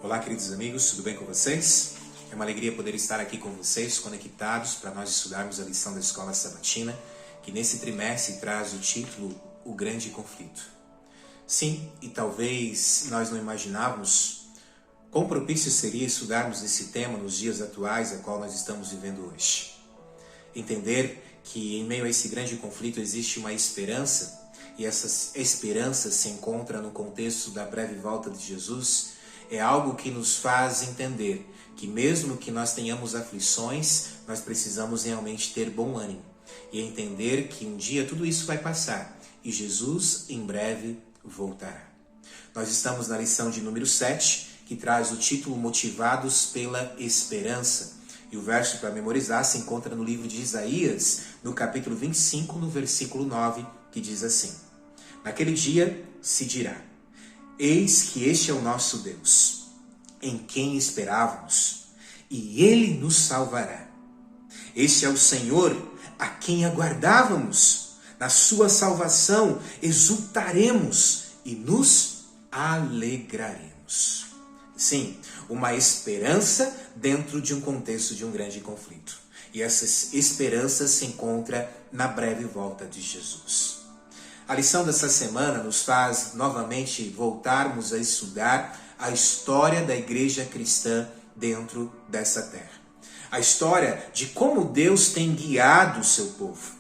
Olá, queridos amigos, tudo bem com vocês? É uma alegria poder estar aqui com vocês, conectados, para nós estudarmos a lição da Escola Sabatina, que nesse trimestre traz o título O Grande Conflito. Sim, e talvez nós não imaginávamos quão propício seria estudarmos esse tema nos dias atuais, a qual nós estamos vivendo hoje. Entender que em meio a esse grande conflito existe uma esperança, e essa esperança se encontra no contexto da breve volta de Jesus, é algo que nos faz entender que mesmo que nós tenhamos aflições, nós precisamos realmente ter bom ânimo e entender que um dia tudo isso vai passar e Jesus em breve voltará. Nós estamos na lição de número 7, que traz o título Motivados pela Esperança. E o verso para memorizar se encontra no livro de Isaías, no capítulo 25, no versículo 9, que diz assim: Naquele dia se dirá: Eis que este é o nosso Deus, em quem esperávamos, e Ele nos salvará. Este é o Senhor, a quem aguardávamos. Na sua salvação exultaremos e nos alegraremos. Sim, uma esperança dentro de um contexto de um grande conflito. E essa esperança se encontra na breve volta de Jesus. A lição dessa semana nos faz novamente voltarmos a estudar a história da igreja cristã dentro dessa terra. A história de como Deus tem guiado o seu povo.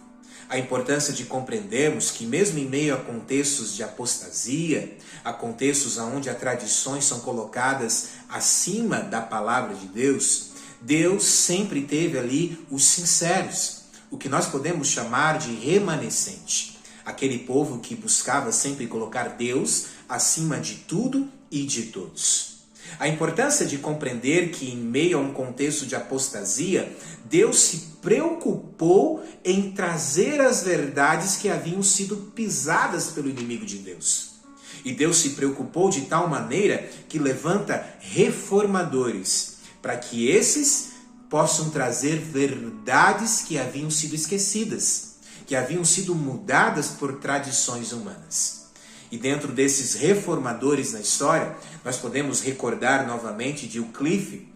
A importância de compreendermos que mesmo em meio a contextos de apostasia, a contextos onde as tradições são colocadas acima da palavra de Deus, Deus sempre teve ali os sinceros, o que nós podemos chamar de remanescente. Aquele povo que buscava sempre colocar Deus acima de tudo e de todos. A importância de compreender que em meio a um contexto de apostasia, Deus se preocupou em trazer as verdades que haviam sido pisadas pelo inimigo de Deus. E Deus se preocupou de tal maneira que levanta reformadores, para que esses possam trazer verdades que haviam sido esquecidas, que haviam sido mudadas por tradições humanas. E dentro desses reformadores na história, nós podemos recordar novamente de Wycliffe,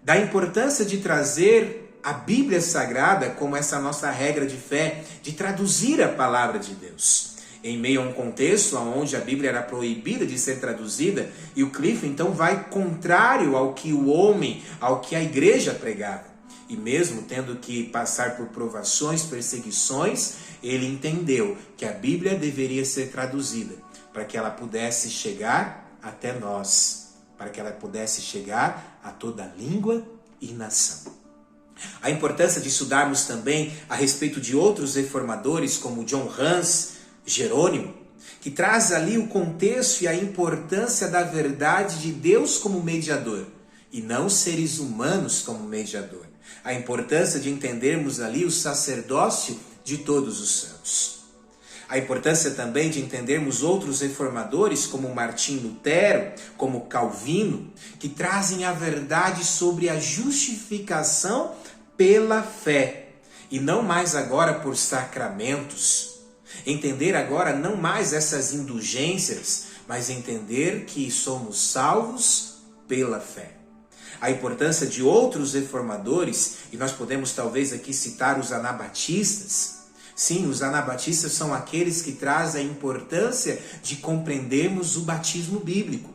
da importância de trazer a Bíblia Sagrada como essa nossa regra de fé, de traduzir a palavra de Deus. Em meio a um contexto onde a Bíblia era proibida de ser traduzida, e Wycliffe então vai contrário ao que o homem, ao que a igreja pregava. E mesmo tendo que passar por provações, perseguições, ele entendeu que a Bíblia deveria ser traduzida para que ela pudesse chegar até nós, para que ela pudesse chegar a toda língua e nação. A importância de estudarmos também a respeito de outros reformadores como John Hus, Jerônimo, que traz ali o contexto e a importância da verdade de Deus como mediador e não seres humanos como mediador. A importância de entendermos ali o sacerdócio de todos os santos. A importância também de entendermos outros reformadores como Martim Lutero, como Calvino, que trazem a verdade sobre a justificação pela fé e não mais agora por sacramentos. Entender agora não mais essas indulgências, mas entender que somos salvos pela fé. A importância de outros reformadores, e nós podemos talvez aqui citar os anabatistas. Sim, os anabatistas são aqueles que trazem a importância de compreendermos o batismo bíblico.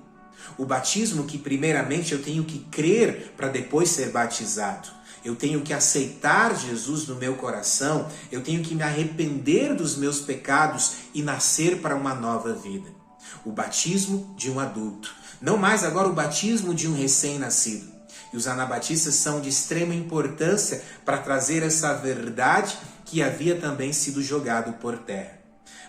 O batismo que primeiramente eu tenho que crer para depois ser batizado. Eu tenho que aceitar Jesus no meu coração, eu tenho que me arrepender dos meus pecados e nascer para uma nova vida. O batismo de um adulto, não mais agora o batismo de um recém-nascido. E os anabatistas são de extrema importância para trazer essa verdade que havia também sido jogado por terra.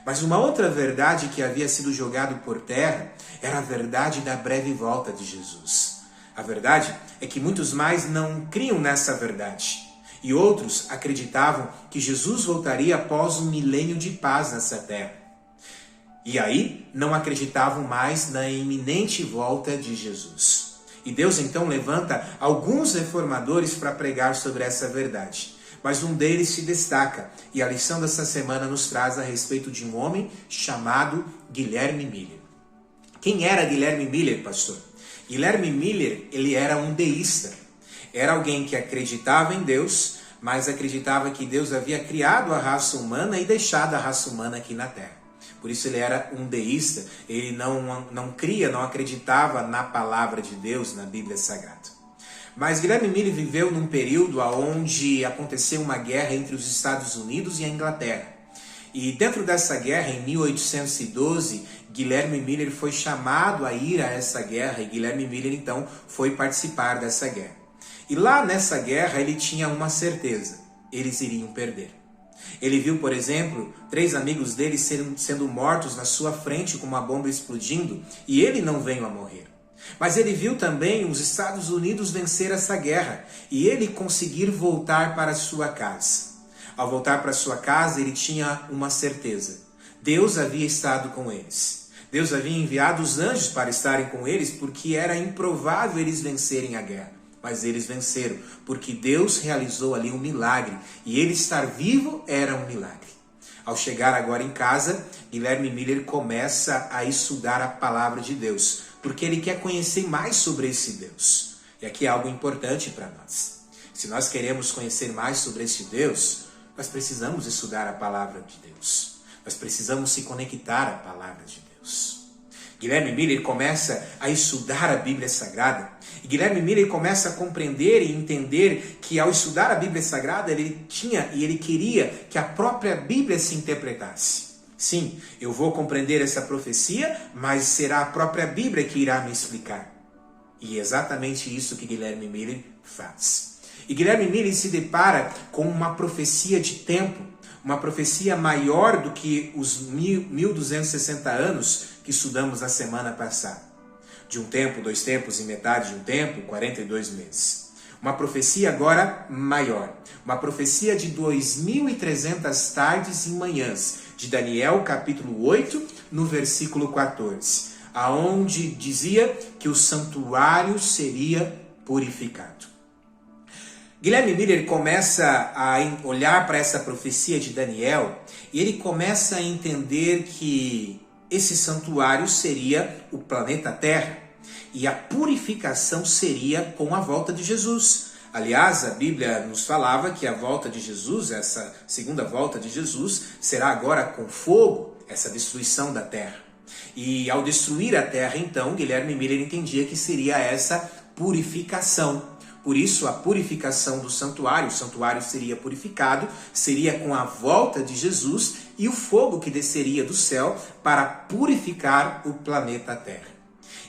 Mas uma outra verdade que havia sido jogado por terra era a verdade da breve volta de Jesus. A verdade é que muitos mais não criam nessa verdade. E outros acreditavam que Jesus voltaria após um milênio de paz nessa terra. E aí não acreditavam mais na iminente volta de Jesus. E Deus então levanta alguns reformadores para pregar sobre essa verdade. Mas um deles se destaca, e a lição dessa semana nos traz a respeito de um homem chamado Guilherme Miller. Quem era Guilherme Miller, pastor? Guilherme Miller, ele era um deísta. Era alguém que acreditava em Deus, mas acreditava que Deus havia criado a raça humana e deixado a raça humana aqui na Terra. Por isso ele era um deísta, ele não acreditava na palavra de Deus, na Bíblia Sagrada. Mas Guilherme Miller viveu num período onde aconteceu uma guerra entre os Estados Unidos e a Inglaterra. E dentro dessa guerra, em 1812, Guilherme Miller foi chamado a ir a essa guerra e Guilherme Miller então foi participar dessa guerra. E lá nessa guerra ele tinha uma certeza: eles iriam perder. Ele viu, por exemplo, 3 amigos dele sendo mortos na sua frente com uma bomba explodindo e ele não veio a morrer. Mas ele viu também os Estados Unidos vencer essa guerra e ele conseguir voltar para sua casa. Ao voltar para sua casa, ele tinha uma certeza: Deus havia estado com eles. Deus havia enviado os anjos para estarem com eles porque era improvável eles vencerem a guerra. Mas eles venceram, porque Deus realizou ali um milagre, e ele estar vivo era um milagre. Ao chegar agora em casa, Guilherme Miller começa a estudar a palavra de Deus, porque ele quer conhecer mais sobre esse Deus. E aqui é algo importante para nós. Se nós queremos conhecer mais sobre esse Deus, nós precisamos estudar a palavra de Deus. Nós precisamos se conectar à palavra de Deus. Guilherme Miller começa a estudar a Bíblia Sagrada. E Guilherme Miller começa a compreender e entender que ao estudar a Bíblia Sagrada, ele queria que a própria Bíblia se interpretasse. Sim, eu vou compreender essa profecia, mas será a própria Bíblia que irá me explicar. E é exatamente isso que Guilherme Miller faz. E Guilherme Miller se depara com uma profecia de tempo, uma profecia maior do que os 1260 anos que estudamos na semana passada. De um tempo, 2 tempos e metade de um tempo, 42 meses. Uma profecia agora maior. Uma profecia de 2.300 tardes e manhãs, de Daniel capítulo 8, no versículo 14, aonde dizia que o santuário seria purificado. Guilherme Miller começa a olhar para essa profecia de Daniel e ele começa a entender que esse santuário seria o planeta Terra e a purificação seria com a volta de Jesus. Aliás, a Bíblia nos falava que a volta de Jesus, essa segunda volta de Jesus, será agora com fogo, essa destruição da terra. E ao destruir a terra, então, Guilherme Miller entendia que seria essa purificação. Por isso, a purificação do santuário, o santuário seria purificado, seria com a volta de Jesus e o fogo que desceria do céu para purificar o planeta Terra.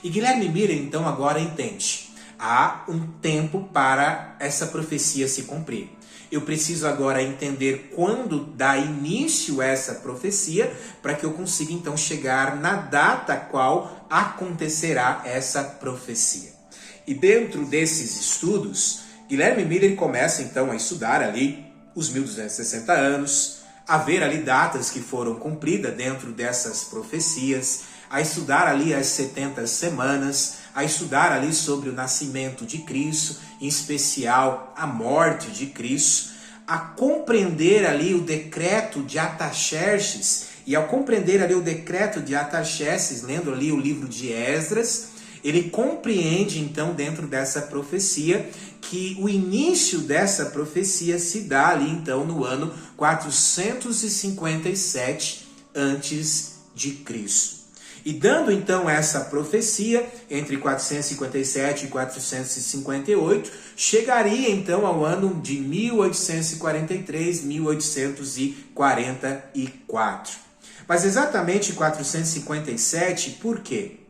E Guilherme Miller, então, agora entende. Há um tempo para essa profecia se cumprir. Eu preciso agora entender quando dá início a essa profecia para que eu consiga, então, chegar na data qual acontecerá essa profecia. E dentro desses estudos, Guilherme Miller começa então a estudar ali os 1260 anos, a ver ali datas que foram cumpridas dentro dessas profecias, a estudar ali as 70 semanas, a estudar ali sobre o nascimento de Cristo, em especial a morte de Cristo, a compreender ali o decreto de Artaxerxes, e ao compreender ali o decreto de Artaxerxes, lendo ali o livro de Esdras, ele compreende, então, dentro dessa profecia, que o início dessa profecia se dá ali, então, no ano 457 a.C. E dando, então, essa profecia, entre 457 e 458, chegaria, então, ao ano de 1843, 1844. Mas exatamente 457, por quê?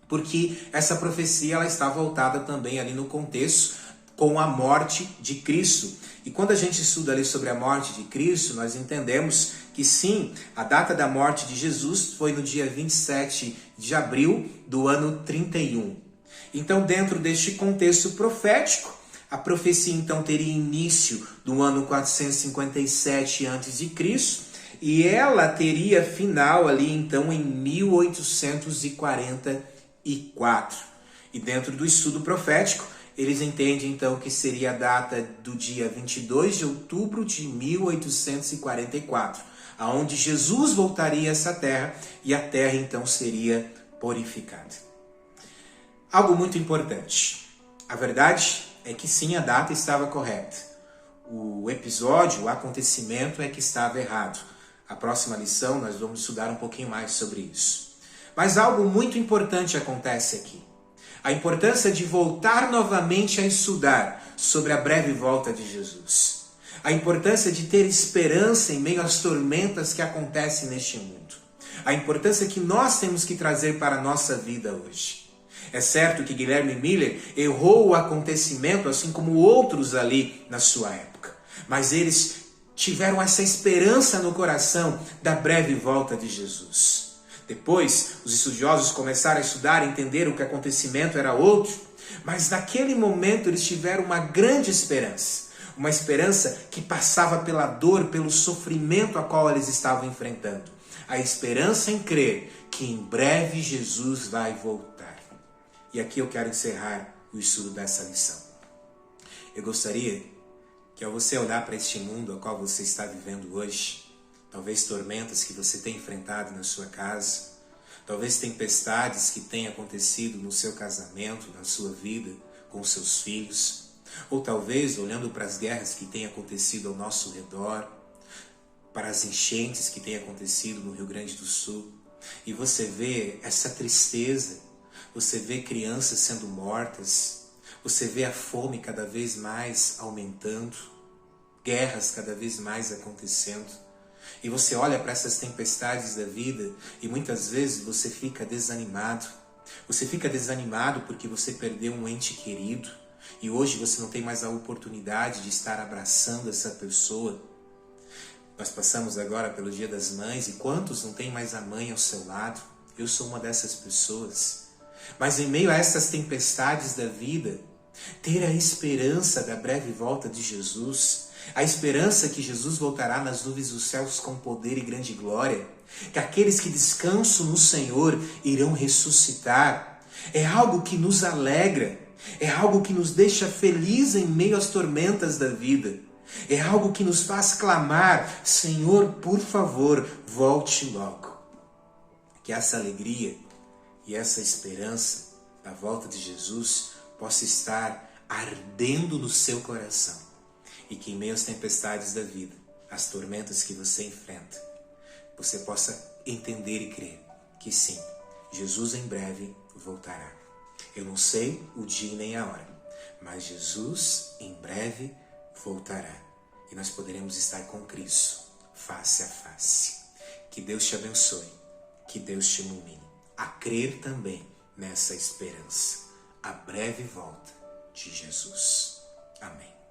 Porque essa profecia ela está voltada também ali no contexto com a morte de Cristo. E quando a gente estuda ali sobre a morte de Cristo, nós entendemos que sim, a data da morte de Jesus foi no dia 27 de abril do ano 31. Então, dentro deste contexto profético, a profecia então teria início do ano 457 a.C. e ela teria final ali então em 1844. E dentro do estudo profético, eles entendem então que seria a data do dia 22 de outubro de 1844, aonde Jesus voltaria a essa terra e a terra então seria purificada. algo muito importante. A verdade é que sim, a data estava correta. O episódio, o acontecimento é que estava errado. A próxima lição nós vamos estudar um pouquinho mais sobre isso. Mas algo muito importante acontece aqui. A importância de voltar novamente a estudar sobre a breve volta de Jesus. A importância de ter esperança em meio às tormentas que acontecem neste mundo. A importância que nós temos que trazer para a nossa vida hoje. É certo que Guilherme Miller errou o acontecimento, assim como outros ali na sua época. Mas eles tiveram essa esperança no coração da breve volta de Jesus. Depois, os estudiosos começaram a estudar e entender o que o acontecimento era outro. Mas naquele momento eles tiveram uma grande esperança. Uma esperança que passava pela dor, pelo sofrimento a qual eles estavam enfrentando. A esperança em crer que em breve Jesus vai voltar. E aqui eu quero encerrar o estudo dessa lição. Eu gostaria que ao você olhar para este mundo ao qual você está vivendo hoje, talvez tormentas que você tem enfrentado na sua casa, talvez tempestades que tenham acontecido no seu casamento, na sua vida, com os seus filhos, ou talvez olhando para as guerras que têm acontecido ao nosso redor, para as enchentes que têm acontecido no Rio Grande do Sul, e você vê essa tristeza, você vê crianças sendo mortas, você vê a fome cada vez mais aumentando, guerras cada vez mais acontecendo, e você olha para essas tempestades da vida e muitas vezes você fica desanimado. Você fica desanimado porque você perdeu um ente querido e hoje você não tem mais a oportunidade de estar abraçando essa pessoa. Nós passamos agora pelo Dia das Mães e quantos não tem mais a mãe ao seu lado? Eu sou uma dessas pessoas. Mas em meio a essas tempestades da vida, ter a esperança da breve volta de Jesus, a esperança que Jesus voltará nas nuvens dos céus com poder e grande glória, que aqueles que descansam no Senhor irão ressuscitar, é algo que nos alegra, é algo que nos deixa felizes em meio às tormentas da vida, é algo que nos faz clamar, Senhor, por favor, volte logo. Que essa alegria e essa esperança da volta de Jesus possa estar ardendo no seu coração e que em meio às tempestades da vida, as tormentas que você enfrenta, você possa entender e crer que sim, Jesus em breve voltará. Eu não sei o dia nem a hora, mas Jesus em breve voltará e nós poderemos estar com Cristo face a face. Que Deus te abençoe, que Deus te ilumine a crer também nessa esperança, a breve volta de Jesus. Amém.